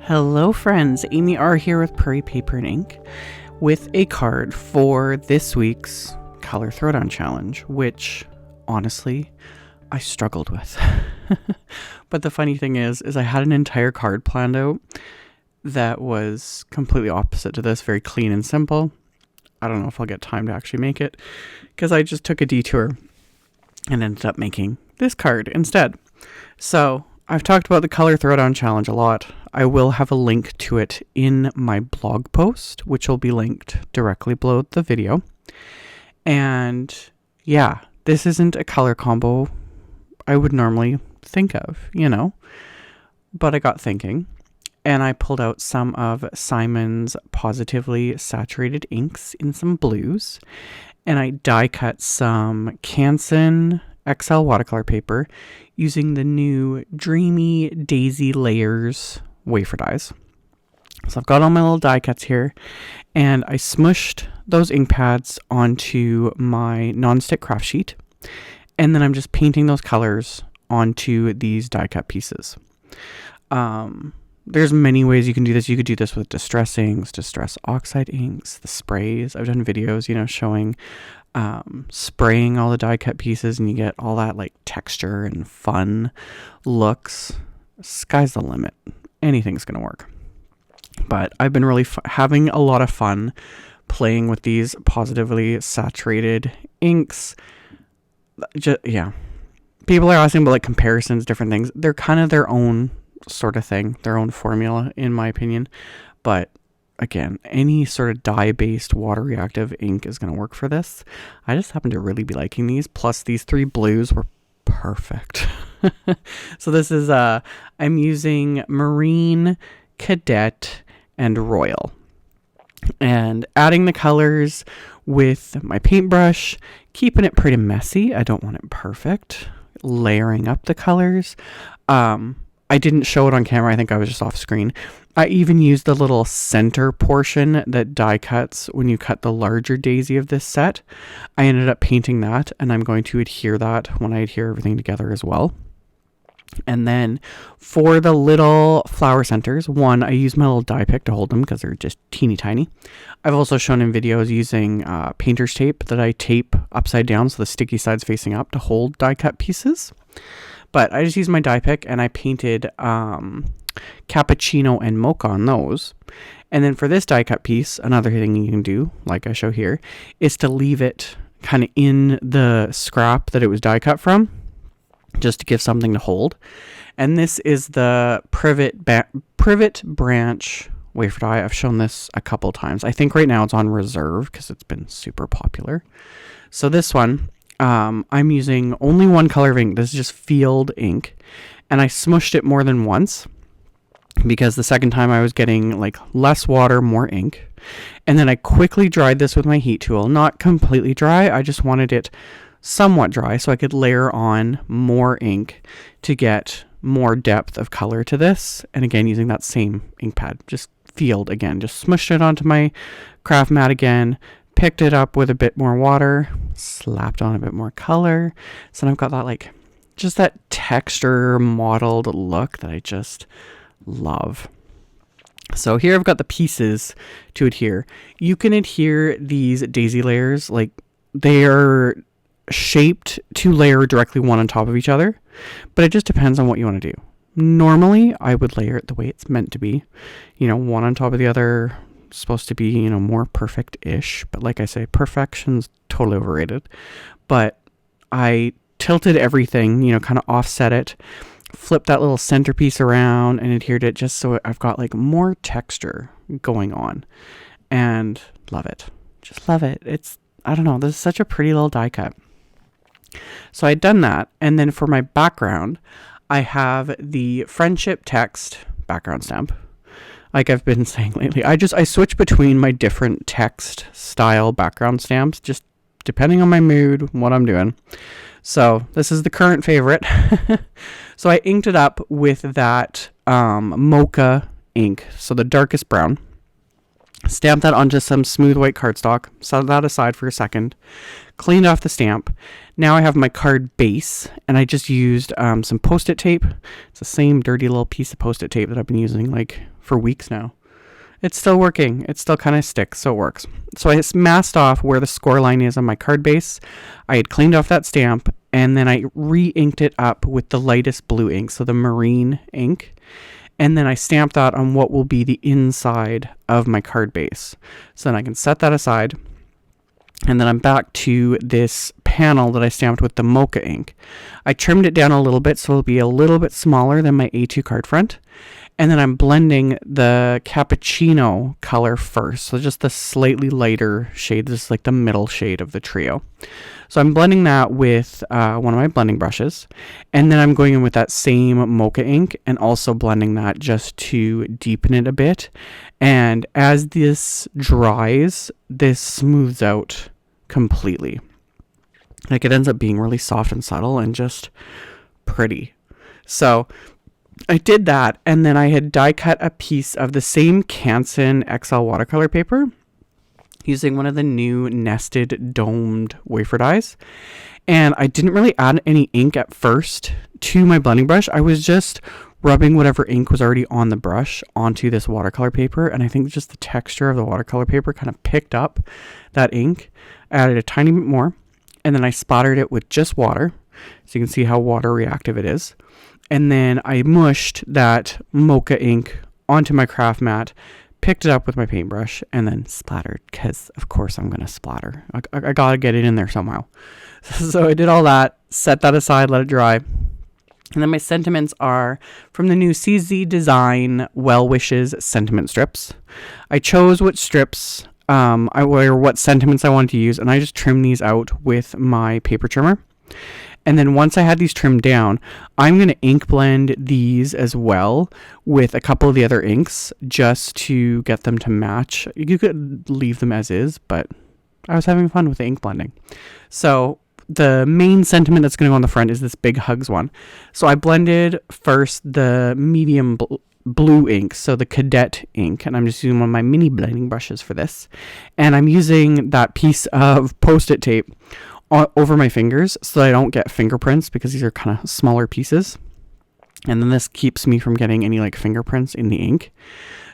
Hello friends, AmyR here with Prairie Paper and Ink with a card for this week's Color Throwdown Challenge, which honestly I struggled with. But the funny thing is I had an entire card planned out that was completely opposite to this, very clean and simple. I don't know if I'll get time to actually make it because I just took a detour and ended up making this card instead. So I've talked about the Color Throwdown Challenge a lot. I will have a link to it in my blog post, which will be linked directly below the video. And yeah, this isn't a color combo I would normally think of, but I got thinking and I pulled out some of Simon's Pawsitively saturated inks in some blues, and I die cut some Canson XL watercolor paper using the new Dreamy Daisy Layers wafer dies. So I've got all my little die cuts here, and I smushed those ink pads onto my non-stick craft sheet, and then I'm just painting those colors onto these die cut pieces. There's many ways you can do this. You could do this with distress inks, distress oxide inks, the sprays. I've done videos, showing spraying all the die cut pieces, and you get all that like texture and fun looks. Sky's the limit. Anything's gonna work. But I've been really having a lot of fun playing with these positively saturated inks. Yeah, people are asking about like comparisons, different things. They're kind of their own sort of thing, their own formula in my opinion. But again, any sort of dye-based water reactive ink is going to work for this. I just happen to really be liking these. Plus these three blues were perfect. So this is, I'm using Marine, Cadette, and Royal. And adding the colors with my paintbrush, keeping it pretty messy. I don't want it perfect. Layering up the colors. I didn't show it on camera. I think I was just off screen. I even used the little center portion that die cuts when you cut the larger daisy of this set. I ended up painting that, and I'm going to adhere that when I adhere everything together as well. And then for the little flower centers, I use my little die pick to hold them because they're just teeny tiny. I've also shown in videos using painter's tape that I tape upside down so the sticky side's facing up to hold die cut pieces. But I just used my die pick and I painted CAPPUCCINO and MOCHA on those. And then for this die cut piece, another thing you can do, like I show here, is to leave it kind of in the scrap that it was die cut from, just to give something to hold. And this is the PRIVET branch wafer die. I've shown this a couple times. I think right now it's on reserve because it's been super popular. So this one, I'm using only one color of ink. This is just field ink, and I smushed it more than once because the second time I was getting like less water, more ink. And then I quickly dried this with my heat tool. Not completely dry. I just wanted it somewhat dry so I could layer on more ink to get more depth of color to this. And again, using that same ink pad, just field again, just smushed it onto my craft mat again, picked it up with a bit more water, slapped on a bit more color. So now I've got that like just that texture modeled look that I just love. So here I've got the pieces to adhere. You can adhere these daisy layers like they are shaped to layer directly one on top of each other, but it just depends on what you want to do. Normally I would layer it the way it's meant to be, one on top of the other. Supposed to be, more perfect-ish, but like I say, perfection's totally overrated. But I tilted everything, kind of offset it, flipped that little centerpiece around and adhered it just so I've got like more texture going on, and love it. Just love it. I don't know, this is such a pretty little die cut. So I'd done that, and then for my background, I have the friendship text background stamp. Like I've been saying lately, I switch between my different text style background stamps, just depending on my mood, what I'm doing. So this is the current favorite. So I inked it up with that MOCHA ink, so the darkest brown. Stamped that onto some smooth white cardstock, set that aside for a second, cleaned off the stamp. Now I have my card base, and I just used some Post-it tape. It's the same dirty little piece of Post-it tape that I've been using like for weeks now. It's still working. It still kind of sticks, so it works. So I masked off where the score line is on my card base. I had cleaned off that stamp, and then I re-inked it up with the lightest blue ink, so the marine ink. And then I stamped that on what will be the inside of my card base. So then I can set that aside. And then I'm back to this panel that I stamped with the MOCHA ink. I trimmed it down a little bit so it'll be a little bit smaller than my A2 card front. And then I'm blending the CAPPUCCINO color first. So just the slightly lighter shade. This is like the middle shade of the trio. So I'm blending that with one of my blending brushes. And then I'm going in with that same MOCHA ink and also blending that just to deepen it a bit. And as this dries, this smooths out completely. Like it ends up being really soft and subtle and just pretty. So I did that, and then I had die cut a piece of the same Canson XL watercolor paper using one of the new nested domed wafer dies. And I didn't really add any ink at first to my blending brush. I was just rubbing whatever ink was already on the brush onto this watercolor paper, and I think just the texture of the watercolor paper kind of picked up that ink. I added a tiny bit more, and then I splattered it with just water, so you can see how water reactive it is. And then I mushed that MOCHA ink onto my craft mat, picked it up with my paintbrush, and then splattered, because of course I'm going to splatter. I got to get it in there somehow. So I did all that, set that aside, let it dry. And then my sentiments are from the new CZ Design Well Wishes sentiment strips. I chose what strips or what sentiments I wanted to use, and I just trimmed these out with my paper trimmer. And then once I had these trimmed down, I'm going to ink blend these as well with a couple of the other inks just to get them to match. You could leave them as is, but I was having fun with the ink blending. So the main sentiment that's going to go on the front is this Big Hugs one. So I blended first the medium blue ink, so the CADETTE ink, and I'm just using one of my mini blending brushes for this. And I'm using that piece of Post-it tape over my fingers so that I don't get fingerprints, because these are kind of smaller pieces. And then this keeps me from getting any like fingerprints in the ink.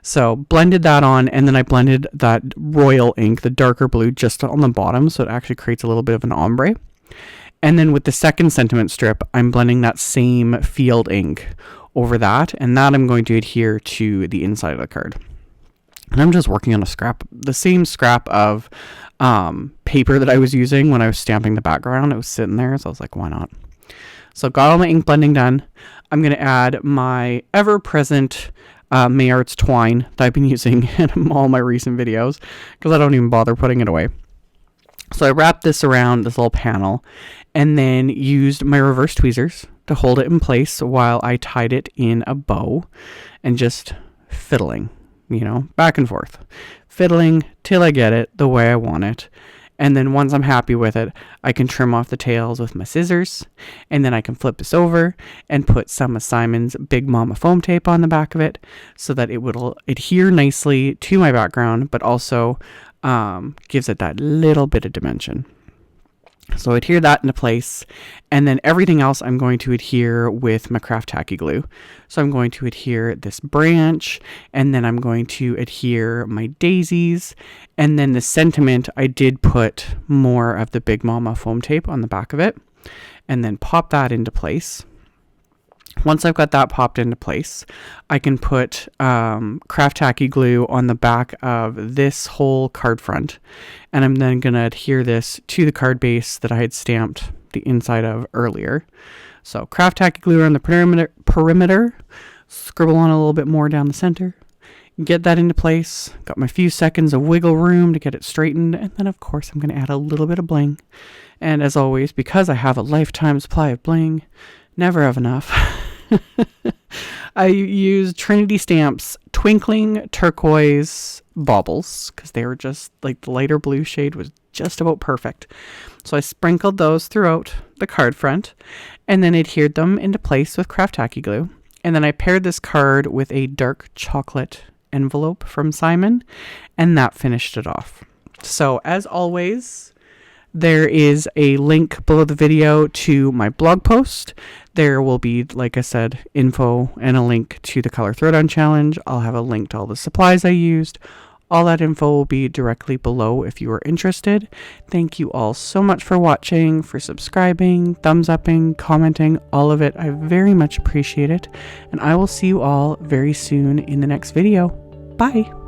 So blended that on, and then I blended that royal ink, the darker blue, just on the bottom, so it actually creates a little bit of an ombre. And then with the second sentiment strip, I'm blending that same field ink over that, and that I'm going to adhere to the inside of the card. And I'm just working on the same scrap of paper that I was using when I was stamping the background. It was sitting there, so I was like, why not? So got all my ink blending done. I'm going to add my ever-present Mayart's twine that I've been using in all my recent videos, because I don't even bother putting it away. So I wrapped this around this little panel, and then used my reverse tweezers to hold it in place while I tied it in a bow, and just fiddling, back and forth. Fiddling till I get it the way I want it. And then once I'm happy with it, I can trim off the tails with my scissors, and then I can flip this over and put some of Simon's Big Mama foam tape on the back of it so that it will adhere nicely to my background, but also gives it that little bit of dimension. So adhere that into place, and then everything else I'm going to adhere with my craft tacky glue. So I'm going to adhere this branch, and then I'm going to adhere my daisies, and then the sentiment, I did put more of the Big Mama foam tape on the back of it, and then pop that into place. Once I've got that popped into place, I can put craft tacky glue on the back of this whole card front, and I'm then going to adhere this to the card base that I had stamped the inside of earlier. So craft tacky glue on the perimeter, scribble on a little bit more down the center, get that into place, got my few seconds of wiggle room to get it straightened, and then of course I'm going to add a little bit of bling. And as always, because I have a lifetime supply of bling, never have enough. I used Trinity Stamps Twinkling Turquoise Baubles, because they were just like the lighter blue shade was just about perfect. So I sprinkled those throughout the card front, and then adhered them into place with craft tacky glue. And then I paired this card with a dark chocolate envelope from Simon, and that finished it off. So as always, there is a link below the video to my blog post. There will be, like I said, info and a link to the Color Throwdown Challenge. I'll have a link to all the supplies I used. All that info will be directly below if you are interested. Thank you all so much for watching, for subscribing, thumbs upping, commenting, all of it. I very much appreciate it. And I will see you all very soon in the next video. Bye!